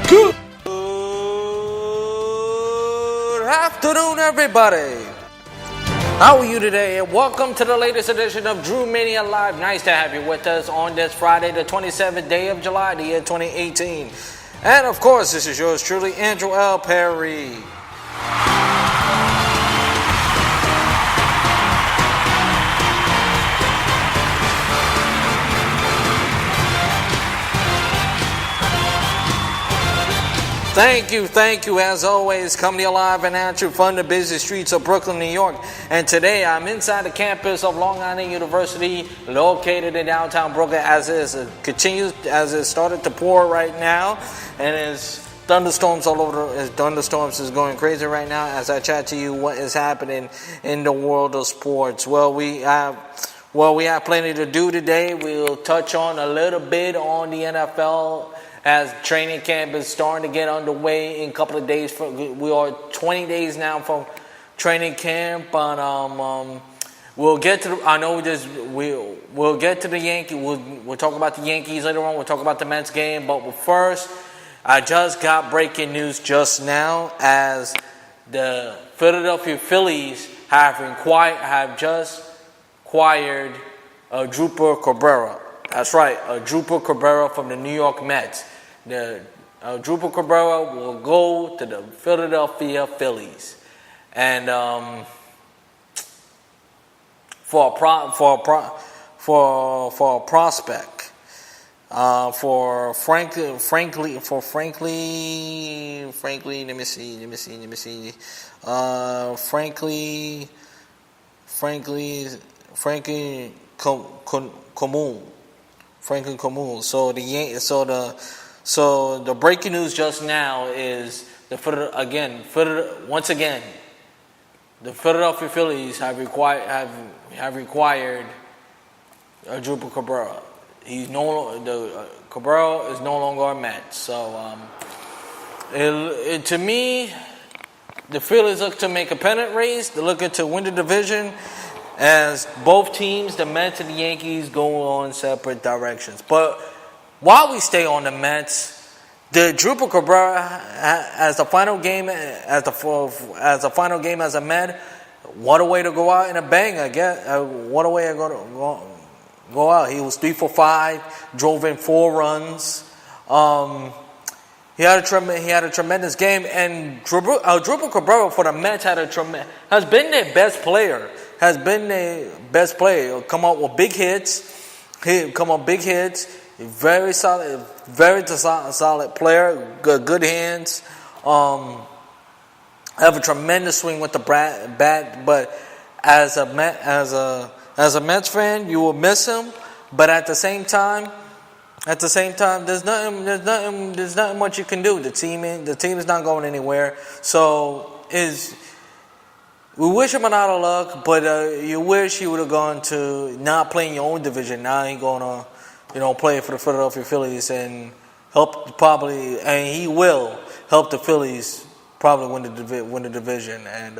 Good afternoon, everybody. How are you today? And welcome to the latest edition of Drew Mania Live. Nice to have you with us on this Friday, the 27th day of July, the year 2018. And of course, this is yours truly, Andrew L. Perry. Thank you, as always, coming to you live and at you from the busy streets of Brooklyn, New York. And today I'm inside the campus of Long Island University, located in downtown Brooklyn, as it started to pour right now, and as thunderstorms all over, thunderstorms is going crazy right now as I chat to you what is happening in the world of sports. Well, we have plenty to do today. We'll touch on a little bit on the NFL as training camp is starting to get underway in a couple of days. We are 20 days now from training camp, but we'll get to. We'll get to the Yankees. We'll talk about the Yankees later on. We'll talk about the Mets game, but first, I just got breaking news just now as the Philadelphia Phillies have just acquired Drupal Cabrera. That's right, Drupal Cabrera from the New York Mets. The Drupal Cabrera will go to the Philadelphia Phillies, and for a prospect, frankly, let me see. Franklin Comun. So the breaking news just now is the Philadelphia Phillies have required Drupal Cabrera. Cabrera is no longer a Met. So to me, the Phillies look to make a pennant race. They're looking to win the division, as both teams, the Mets and the Yankees, go on separate directions. But while we stay on the Mets, the Drupal Cabrera as the final game as a Met, what a way to go out in a bang! I guess what a way to go out. He was 3 for 5, drove in 4 runs. He had a tremendous game, and Drupal Cabrera for the Mets has been their best player. Come out with big hits. Very solid player. Good hands. Have a tremendous swing with the bat. But as a Mets fan, you will miss him. But at the same time, there's nothing much you can do. The team is not going anywhere. So we wish him a lot of luck, but you wish he would have gone to not playing your own division. Now he's going to, play for the Philadelphia Phillies and he will help the Phillies probably win the division, and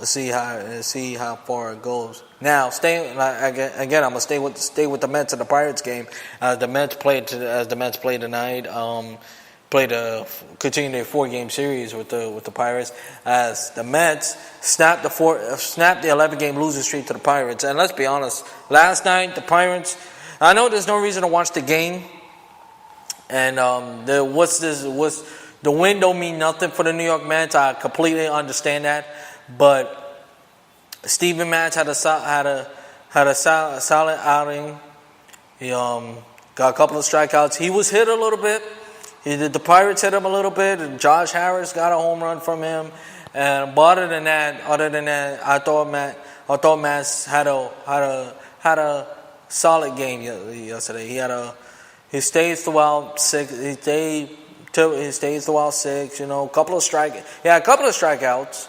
see how far it goes. Now, I'm gonna stay with the Mets and the Pirates game. The Mets played tonight. Continue their 4-game series with the Pirates, as the Mets snapped the 11-game losing streak to the Pirates. And let's be honest, last night the Pirates, I know there's no reason to watch the game, and the win don't mean nothing for the New York Mets. I completely understand that, but Steven Matz had a solid outing. He got a couple of strikeouts. He was hit a little bit. The Pirates hit him a little bit, and Josh Harris got a home run from him. But other than that, I thought Matz had a solid game yesterday. He stayed throughout 6. He stayed throughout 6. He had a couple of strikeouts,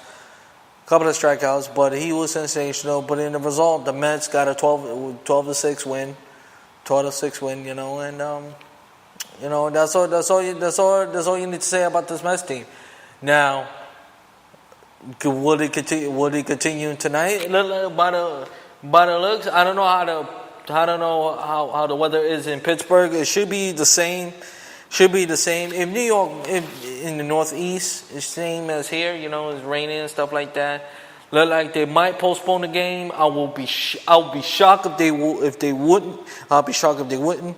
but he was sensational. But in the result, the Mets got a 12-6 win. 12-6 win, and that's all you need to say about this Mets team. Now, will he continue tonight? By the looks, I don't know how the weather is in Pittsburgh. It should be the same. should be the same. If New York, if in the Northeast, it's same as here, it's raining and stuff like that. Look like they might postpone the game. I'll be shocked if they wouldn't. I'll be shocked if they wouldn't.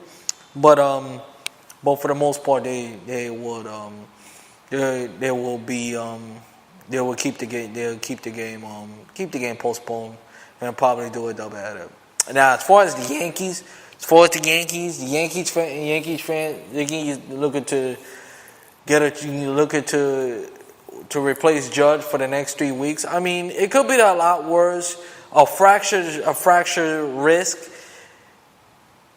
But for the most part, they would they will be they will keep the game. They'll keep the game postponed and probably do a doubleheader. Now, as far as the Yankees. Yankees fan, they looking to to replace Judge for the next 3 weeks. I mean, it could be a lot worse. A fracture risk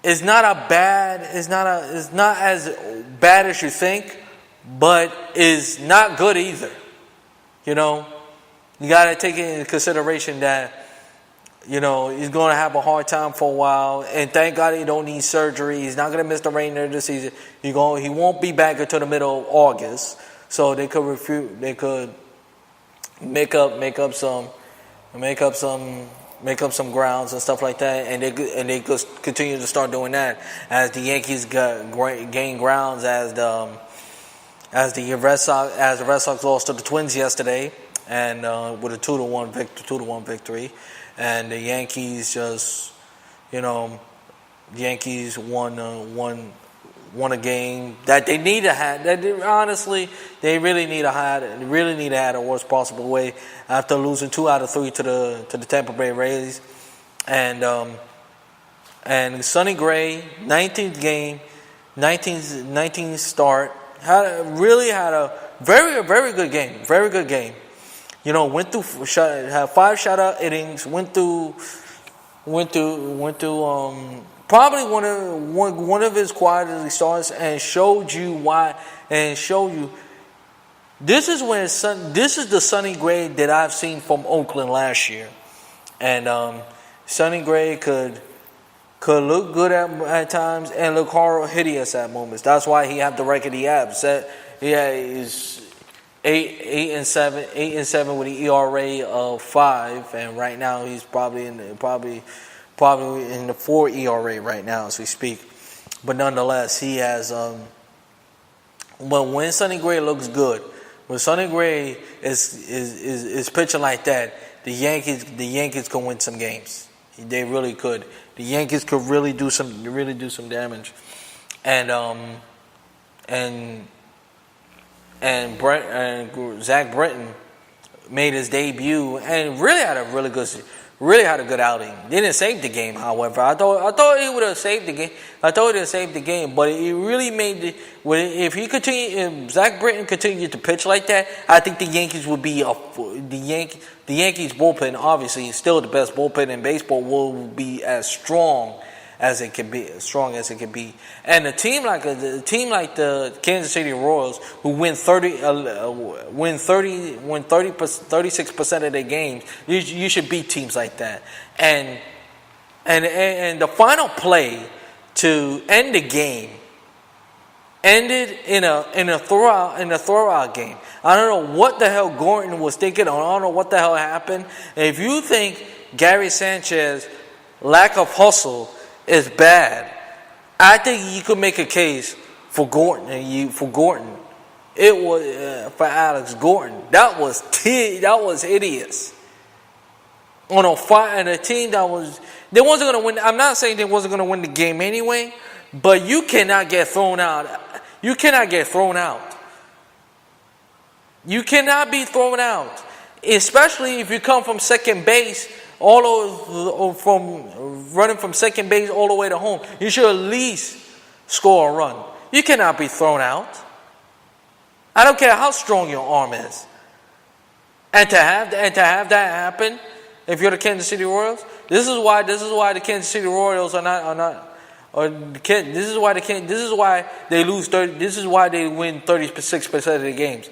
is not it's not as bad as you think, but is not good either. You got to take into consideration that. He's going to have a hard time for a while, and thank God he don't need surgery. He's not going to miss the remainder of the season. He won't be back until the middle of August, so they could make up some grounds and stuff like that, and they could continue to start doing that as the Yankees gain grounds as the Red Sox lost to the Twins yesterday, and with a 2-1 victory. And the Yankees won a game that they need to have. Honestly, they really need to have the worst possible way after losing 2 out of 3 to the Tampa Bay Rays. And Sonny Gray, 19th start, had a very good game. Very good game. Went through, had 5 shutout innings. Went through probably one of his quality starts, and showed you why. And showed you this is the Sonny Gray that I've seen from Oakland last year, and Sonny Gray could look good at times and look hideous at moments. That's why he had the record he has. He's 8-7 with an ERA of 5, and right now he's probably in the 4 ERA right now as we speak. But nonetheless, he has. But when Sonny Gray looks good, when Sonny Gray is pitching like that, the Yankees can win some games. They really could. The Yankees could really do some damage, and Zach Britton made his debut and really had a good outing. Didn't save the game, however. I thought he would have saved the game. But he really made if Zach Britton continued to pitch like that, I think the Yankees would be the Yankees bullpen. Obviously, still the best bullpen in baseball, will be as strong as it can be, and a team like the Kansas City Royals, who win 36% of their games, you should beat teams like that. And the final play to end the game ended in a throwout game. I don't know what the hell Gordon was thinking. I don't know what the hell happened. And if you think Gary Sanchez lack of hustle is bad, I think you could make a case for Gordon. It was for Alex Gordon. That was hideous. On a fight and a team they wasn't going to win. I'm not saying they wasn't going to win the game anyway, but you cannot get thrown out. You cannot get thrown out. You cannot be thrown out, especially if you come from second base. Running from second base all the way to home, you should at least score a run. You cannot be thrown out. I don't care how strong your arm is. And to have that happen, if you're the Kansas City Royals, this is why the Kansas City Royals are not. This is why they lose 30. This is why they win 36% of the games.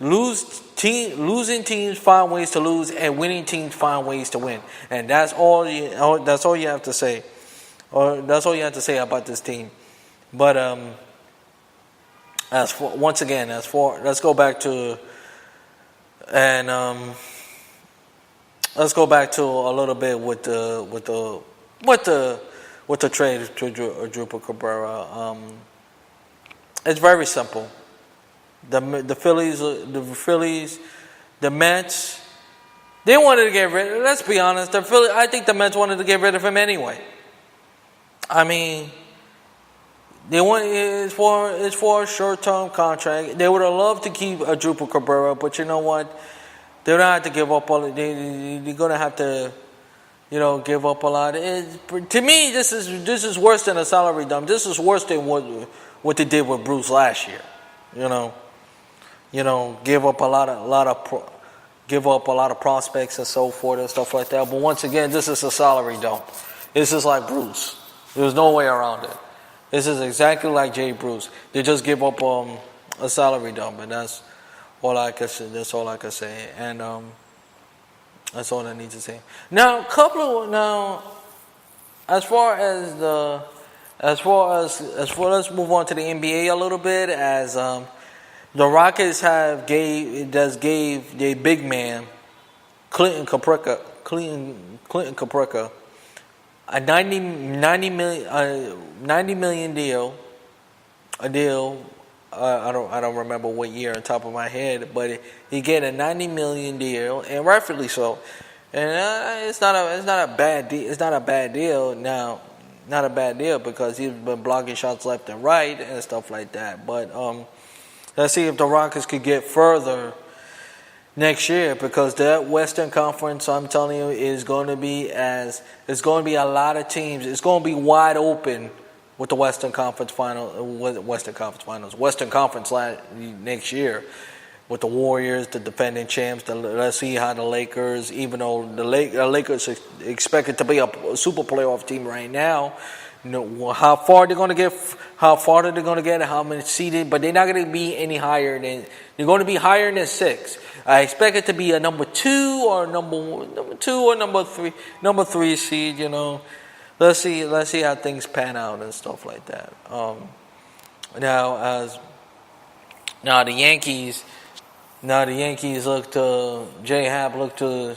Losing teams find ways to lose, and winning teams find ways to win, and that's all you have to say. Or that's all you have to say about this team. But let's go back to a little bit with the trade to Bye Cabrera. It's very simple. The Phillies, the Mets, they wanted to get rid. Let's be honest. I think the Mets wanted to get rid of him anyway. I mean, it's for a short-term contract. They would have loved to keep a Bye Cabrera, but you know what? They're gonna have to give up they're gonna have to, give up a lot. To me, this is worse than a salary dump. This is worse than what they did with Bruce last year. Give up a lot of prospects and so forth and stuff like that. But once again, this is a salary dump. This is like Bruce. There's no way around it. This is exactly like Jay Bruce. They just give up a salary dump, and that's all I can say. That's all I can say, and that's all I need to say. Now, as far as let's move on to the NBA a little bit. As the Rockets gave their big man Clinton Caprica a $90 million deal. I don't remember what year on top of my head, but he get a $90 million deal, and rightfully so. And it's not a bad deal. It's not a bad deal now. Not a bad deal because he's been blocking shots left and right and stuff like that. But let's see if the Rockets could get further next year, because that Western Conference, I'm telling you, is going to be a lot of teams. It's going to be wide open with the Western Conference next year, with the Warriors, the defending champs. Let's see how the Lakers, even though the Lakers are expected to be a super playoff team right now, how far they're going to get, how many seeded, but they're not going to be any higher than. They're going to be higher than 6. I expect it to be a number 2 or number 3 seed. Let's see how things pan out and stuff like that. Now the Yankees look to J-Hab look to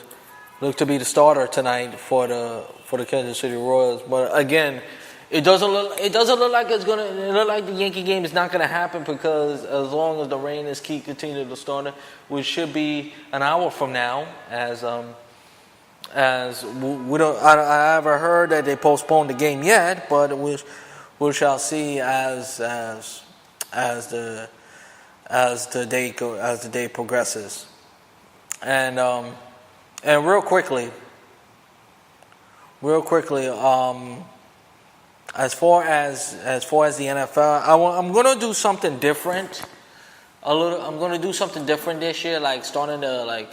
be the starter tonight for the Kansas City Royals, but again, it doesn't look like it's gonna. It look like the Yankee game is not gonna happen, because as long as the rain is continuing to start, which should be an hour from now, as we don't. I haven't heard that they postponed the game yet, but we shall see as the day progresses, and real quickly. As far as the NFL, I'm going to do something different. I'm going to do something different this year, like starting in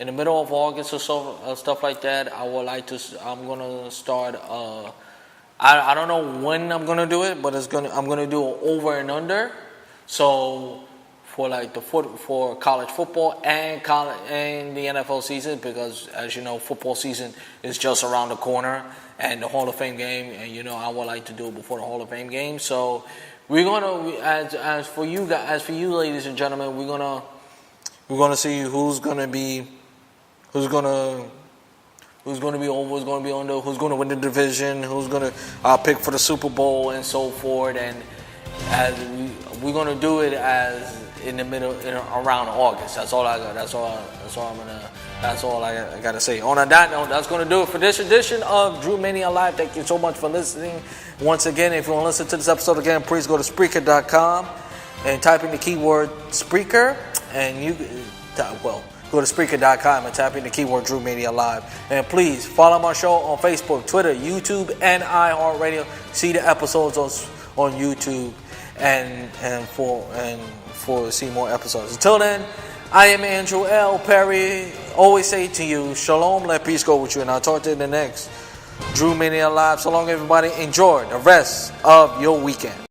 the middle of August or so, stuff like that. I'm going to start. I don't know when I'm going to do it, but I'm going to do it over and under. So for college football and the NFL season, because as you know, football season is just around the corner, and the Hall of Fame game, and I would like to do it before the Hall of Fame game. So we're gonna, as for you ladies and gentlemen, we're gonna see who's gonna be over, who's gonna be under, who's gonna win the division, who's gonna pick for the Super Bowl and so forth, and as we're gonna do it as in the middle, around August. That's all I got. That's all I got to say. On that note, that's going to do it for this edition of Drew Mania Live. Thank you so much for listening. Once again, if you want to listen to this episode again, please go to Spreaker.com and type in the keyword Spreaker, and go to Spreaker.com and type in the keyword Drew Mania Live. And please follow my show on Facebook, Twitter, YouTube, and iHeartRadio. See the episodes on YouTube and for see more episodes. Until then, I am Andrew L. Perry. Always say to you, Shalom, let peace go with you, and I'll talk to you in the next Drew Mania Live. So long, everybody. Enjoy the rest of your weekend.